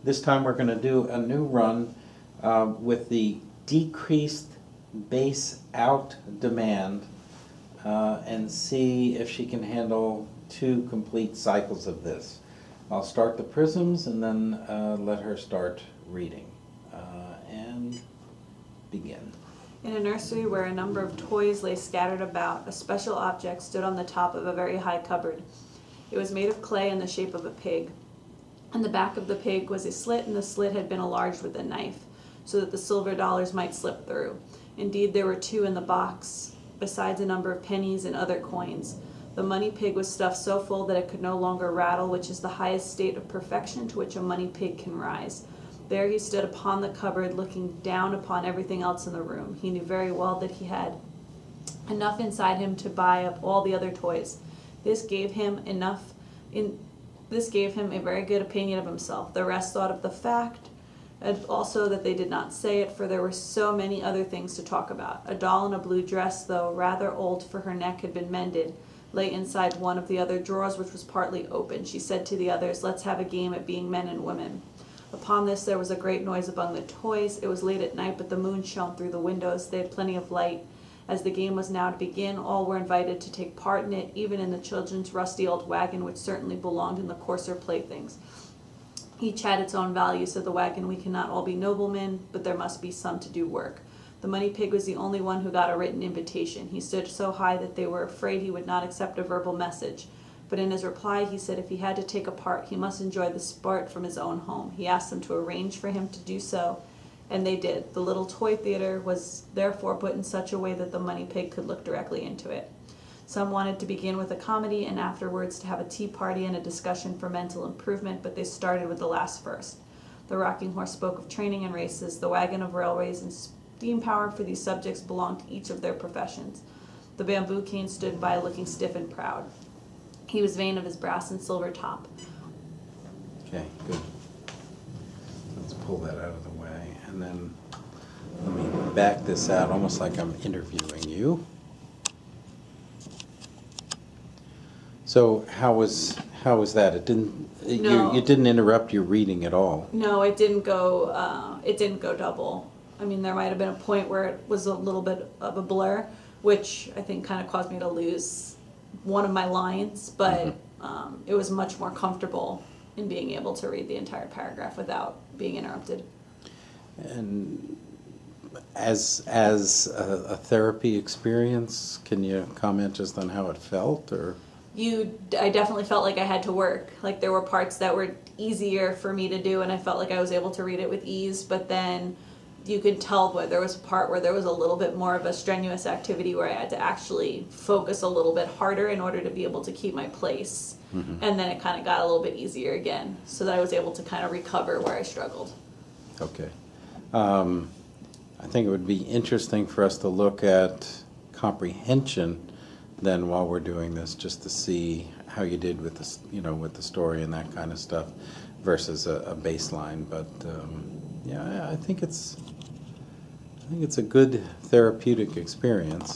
This time we're going to do a new run with the decreased base out demand and see if she can handle 2 complete cycles of this. I'll start the prisms and then let her start reading. And begin. In a nursery where a number of toys lay scattered about, a special object stood on the top of a very high cupboard. It was made of clay in the shape of a pig. On the back of the pig was a slit, and the slit had been enlarged with a knife, so that the silver dollars might slip through. Indeed, there were 2 in the box, besides a number of pennies and other coins. The money pig was stuffed so full that it could no longer rattle, which is the highest state of perfection to which a money pig can rise. There he stood upon the cupboard, looking down upon everything else in the room. He knew very well that he had enough inside him to buy up all the other toys. This gave him a very good opinion of himself. The rest thought of the fact, and also that they did not say it, for there were so many other things to talk about. A doll in a blue dress, though rather old for her neck had been mended, lay inside one of the other drawers, which was partly open. She said to the others, "Let's have a game at being men and women." Upon this there was a great noise among the toys. It was late at night, but the moon shone through the windows. They had plenty of light. As the game was now to begin, all were invited to take part in it, even in the children's rusty old wagon, which certainly belonged in the coarser playthings. Each had its own value, said the wagon. We cannot all be noblemen, but there must be some to do work. The money pig was the only one who got a written invitation. He stood so high that they were afraid he would not accept a verbal message. But in his reply he said if he had to take a part, he must enjoy the sport from his own home. He asked them to arrange for him to do so, and they did. The little toy theater was therefore put in such a way that the money pig could look directly into it. Some wanted to begin with a comedy and afterwards to have a tea party and a discussion for mental improvement, but they started with the last first. The rocking horse spoke of training and races. The wagon of railways and steam power, for these subjects belonged to each of their professions. The bamboo cane stood by, looking stiff and proud. He was vain of his brass and silver top. Okay, good. Let's pull that out of the way, and then let me back this out almost like I'm interviewing you. So how was that? It didn't No. you didn't interrupt your reading at all. No, it didn't go double. I mean, there might have been a point where it was a little bit of a blur, which I think kind of caused me to lose one of my lines, but it was much more comfortable in being able to read the entire paragraph without being interrupted. And as a therapy experience, can you comment just on how it felt, or? I definitely felt like I had to work. Like there were parts that were easier for me to do, and I felt like I was able to read it with ease, but then you could tell where there was a part where there was a little bit more of a strenuous activity where I had to actually focus a little bit harder in order to be able to keep my place. Mm-hmm. And then it kind of got a little bit easier again, so that I was able to kind of recover where I struggled. Okay. I think it would be interesting for us to look at comprehension then while we're doing this, just to see how you did with this, with the story and that kind of stuff versus a baseline. But yeah, I think it's a good therapeutic experience.